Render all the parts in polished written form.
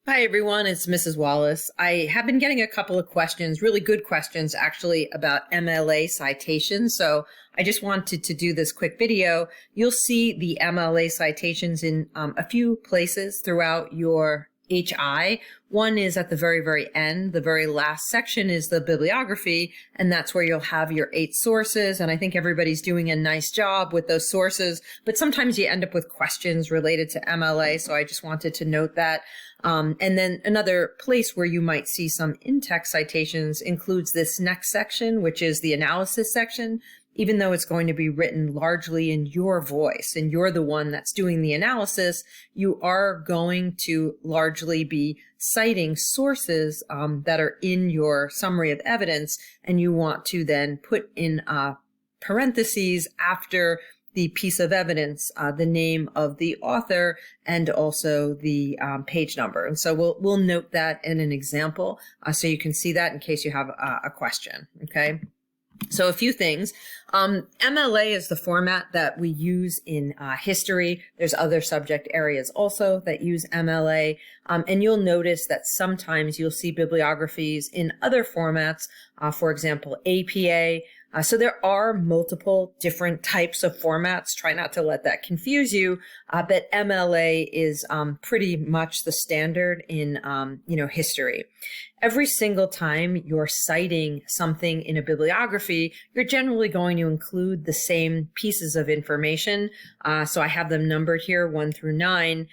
Hi, everyone. It's Mrs. Wallace. I have been getting a couple of questions, really good questions, actually, about MLA citations. So I just wanted to do this quick video. You'll see the MLA citations in a few places throughout your HI. One is at the very, very end. The very last section is the bibliography, and that's where you'll have your 8 sources. And I think everybody's doing a nice job with those sources, but sometimes you end up with questions related to MLA. So I just wanted to note that. And then another place where you might see some Intext citations includes this next section, which is the analysis section. Even though it's going to be written largely in your voice and you're the one that's doing the analysis, you are going to largely be citing sources that are in your summary of evidence, and you want to then put in parentheses after the piece of evidence, the name of the author, and also the page number. And so we'll note that in an example so you can see that in case you have a question, okay? So a few things. MLA is the format that we use in history. There's other subject areas also that use MLA. And you'll notice that sometimes you'll see bibliographies in other formats, for example, APA. So there are multiple different types of formats. Try not to let that confuse you, but MLA is pretty much the standard in history. Every single time you're citing something in a bibliography, you're generally going to include the same pieces of information. So I have them numbered here, 1 through 9.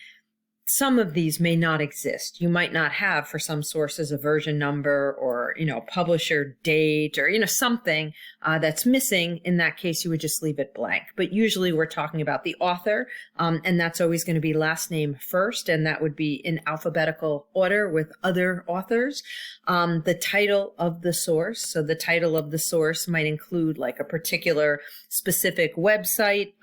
Some of these may not exist. You might not have, for some sources, a version number or, publisher date or, something that's missing. In that case, you would just leave it blank. But usually we're talking about the author, and that's always going to be last name first, and that would be in alphabetical order with other authors. The title of the source. So the title of the source might include like a particular specific website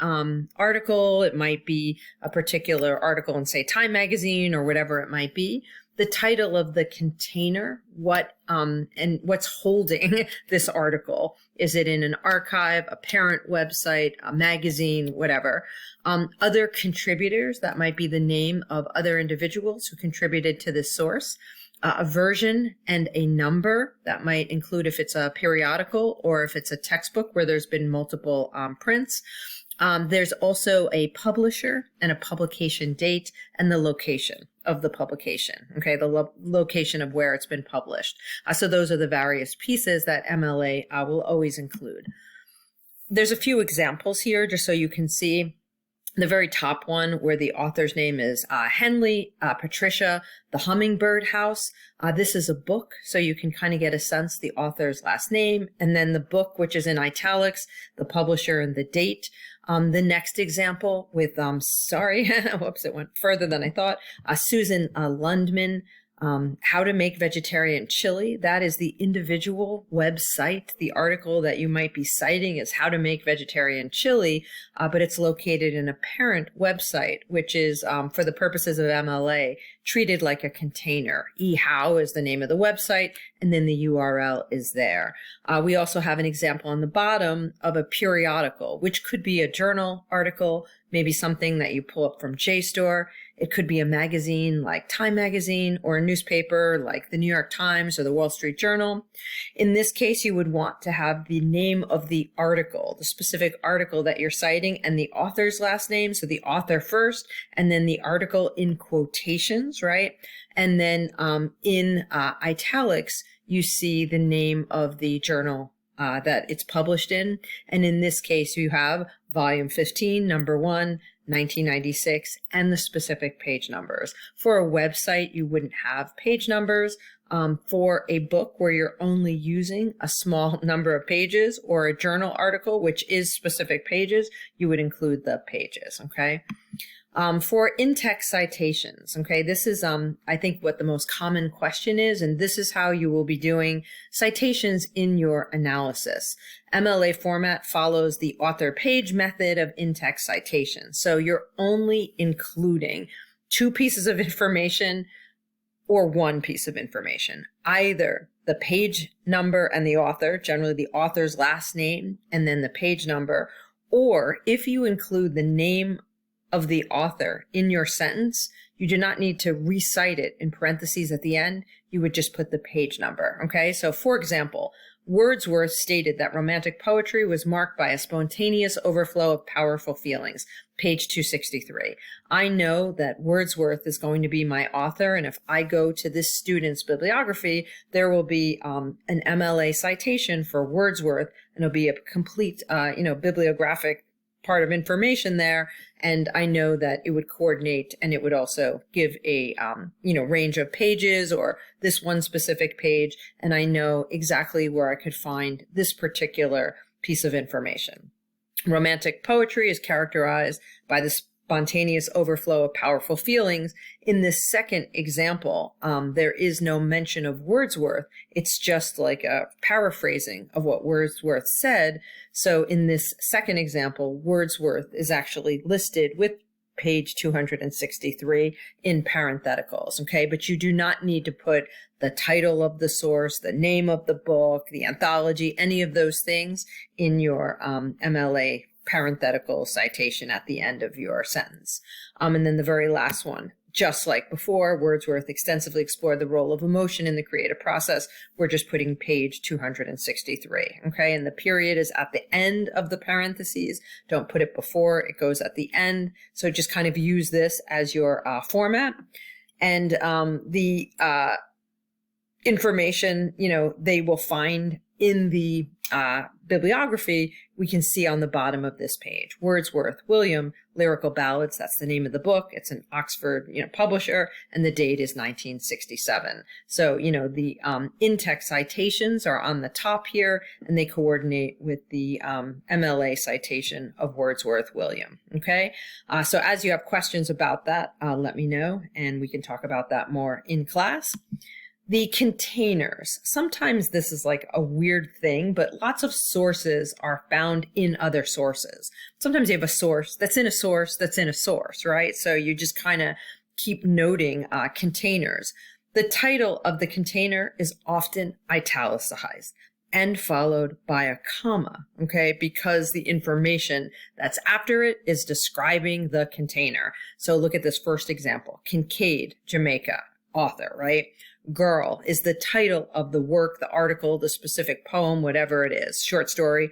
article. It might be a particular article in, say, Time magazine or whatever it might be. The title of the container, and what's holding this article. Is it in an archive, a parent website, a magazine, whatever? Other contributors, that might be the name of other individuals who contributed to this source. A version and a number, that might include if it's a periodical or if it's a textbook where there's been multiple prints. There's also a publisher and a publication date and the location of the publication, okay, the location of where it's been published. So those are the various pieces that MLA will always include. There's a few examples here just so you can see. The very top one where the author's name is Henley, Patricia, The Hummingbird House. This is a book, so you can kind of get a sense the author's last name, and then the book, which is in italics, the publisher and the date. The next example with, whoops, it went further than I thought. Susan Lundman, How to Make Vegetarian Chili. That is the individual website. The article that you might be citing is How to Make Vegetarian Chili, but it's located in a parent website, which is, for the purposes of MLA, treated like a container. eHow is the name of the website, and then the URL is there. We also have an example on the bottom of a periodical, which could be a journal article, maybe something that you pull up from JSTOR. It could be a magazine like Time magazine or a newspaper like the New York Times or the Wall Street Journal. In this case, you would want to have the name of the article, the specific article that you're citing, and the author's last name. So the author first, and then the article in quotations, right? And then in italics, you see the name of the journal that it's published in. And in this case, you have volume 15, number 1, 1996, and the specific page numbers. For a website, you wouldn't have page numbers. For a book where you're only using a small number of pages, or a journal article, which is specific pages, you would include the pages, okay? For Intext citations, okay, this is, I think, what the most common question is, and this is how you will be doing citations in your analysis. MLA format follows the author page method of Intext citations. So you're only including 2 pieces of information or 1 piece of information, either the page number and the author, generally the author's last name, and then the page number, or if you include the name of the author in your sentence, you do not need to recite it in parentheses at the end. You would just put the page number, okay? So for example, Wordsworth stated that romantic poetry was marked by a spontaneous overflow of powerful feelings, page 263. I know that Wordsworth is going to be my author, and if I go to this student's bibliography, there will be an MLA citation for Wordsworth, and it'll be a complete, bibliographic part of information there, and I know that it would coordinate, and it would also give a range of pages or this one specific page, and I know exactly where I could find this particular piece of information. Romantic poetry is characterized by the spontaneous overflow of powerful feelings. In this second example, there is no mention of Wordsworth. It's just like a paraphrasing of what Wordsworth said. So in this second example, Wordsworth is actually listed with page 263 in parentheticals, okay? But you do not need to put the title of the source, the name of the book, the anthology, any of those things in your MLA parenthetical citation at the end of your sentence. And then the very last one, just like before, Wordsworth extensively explored the role of emotion in the creative process. We're just putting page 263, okay? And the period is at the end of the parentheses. Don't put it before, it goes at the end. So just kind of use this as your format. And the information, they will find in the bibliography, we can see on the bottom of this page. Wordsworth, William, Lyrical Ballads, that's the name of the book. It's an Oxford, publisher, and the date is 1967. So, the Intext citations are on the top here, and they coordinate with the MLA citation of Wordsworth, William, okay? So as you have questions about that, let me know, and we can talk about that more in class. The containers. Sometimes this is like a weird thing, but lots of sources are found in other sources. Sometimes you have a source that's in a source that's in a source, right? So you just kind of keep noting containers. The title of the container is often italicized and followed by a comma, okay? Because the information that's after it is describing the container. So look at this first example. Kincaid, Jamaica, author, right? Girl is the title of the work, the article, the specific poem, whatever it is, short story.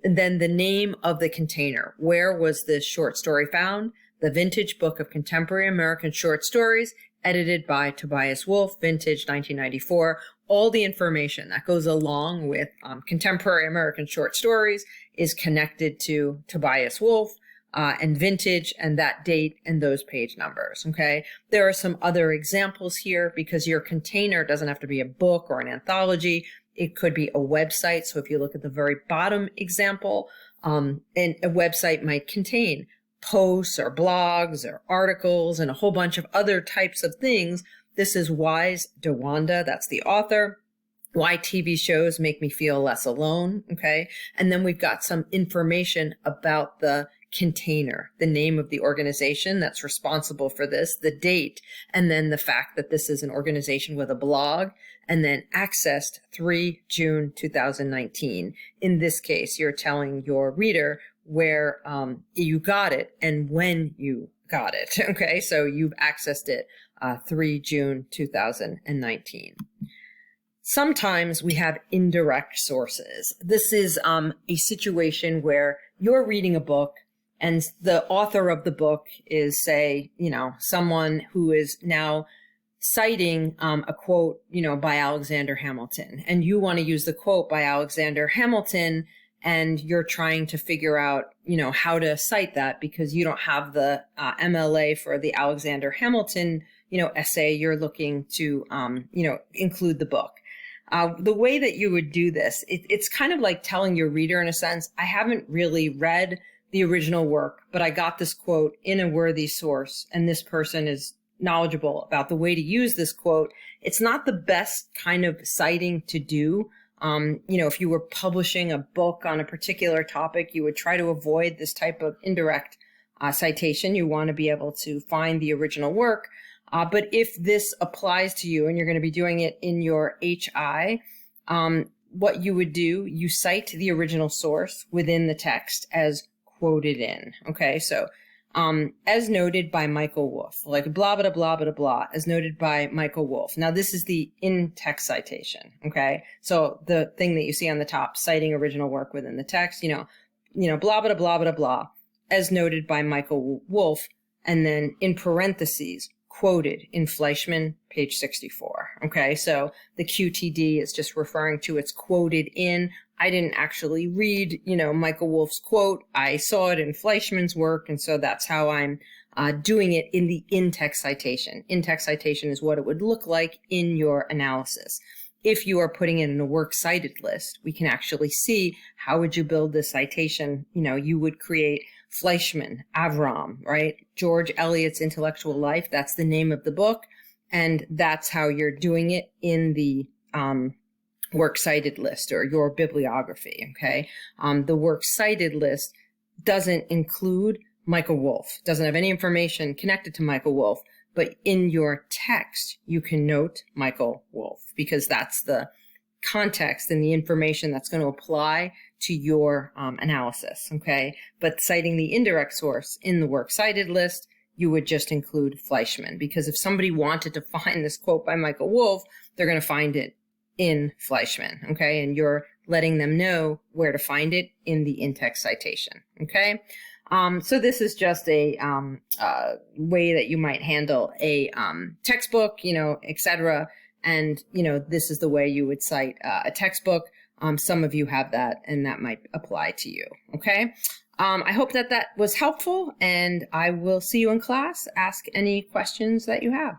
And then the name of the container. Where was this short story found? The Vintage Book of Contemporary American Short Stories, edited by Tobias Wolff, vintage 1994. All the information that goes along with contemporary American short stories is connected to Tobias Wolff. And vintage and that date and those page numbers, okay? There are some other examples here because your container doesn't have to be a book or an anthology. It could be a website. So if you look at the very bottom example, and a website might contain posts or blogs or articles and a whole bunch of other types of things. This is Wise DeWanda, that's the author. Why TV shows make me feel less alone, okay? And then we've got some information about the container, the name of the organization that's responsible for this, the date, and then the fact that this is an organization with a blog, and then accessed 3 June 2019. In this case, you're telling your reader where you got it and when you got it, okay? So you've accessed it 3 June 2019. Sometimes we have indirect sources. This is a situation where you're reading a book and the author of the book is, say, someone who is now citing a quote, by Alexander Hamilton. And you want to use the quote by Alexander Hamilton and you're trying to figure out, how to cite that because you don't have the MLA for the Alexander Hamilton, essay. You're looking to, include the book. The way that you would do this, it's kind of like telling your reader, in a sense, I haven't really read the original work, but I got this quote in a worthy source, and this person is knowledgeable about the way to use this quote. It's not the best kind of citing to do. If you were publishing a book on a particular topic, you would try to avoid this type of indirect citation. You want to be able to find the original work. But if this applies to you and you're going to be doing it in your HI, what you would do, you cite the original source within the text as quoted in. Okay, so as noted by Michael Wolff, like blah, blah, blah, blah, blah, as noted by Michael Wolff. Now, this is the in-text citation, okay? So the thing that you see on the top, citing original work within the text, blah, blah, blah, blah, blah, as noted by Michael Wolff, and then in parentheses, quoted in Fleischman, page 64, okay? So the QTD is just referring to it's quoted in. I didn't actually read, Michael Wolff's quote. I saw it in Fleischman's work, and so that's how I'm doing it in the in-text citation. In-text citation is what it would look like in your analysis. If you are putting it in a works cited list, we can actually see how would you build this citation. You would create Fleischman, Avram, right? George Eliot's Intellectual Life. That's the name of the book, and that's how you're doing it in the works cited list or your bibliography, okay? The works cited list doesn't include Michael Wolff, doesn't have any information connected to Michael Wolff, but in your text, you can note Michael Wolff because that's the context and the information that's going to apply to your analysis, okay? But citing the indirect source in the works cited list, you would just include Fleischman, because if somebody wanted to find this quote by Michael Wolff, they're going to find it in Fleischman, okay? And you're letting them know where to find it in the in-text citation, okay? So this is just a way that you might handle a textbook, etc. And, this is the way you would cite a textbook. Some of you have that, and that might apply to you, okay? I hope that was helpful, and I will see you in class. Ask any questions that you have.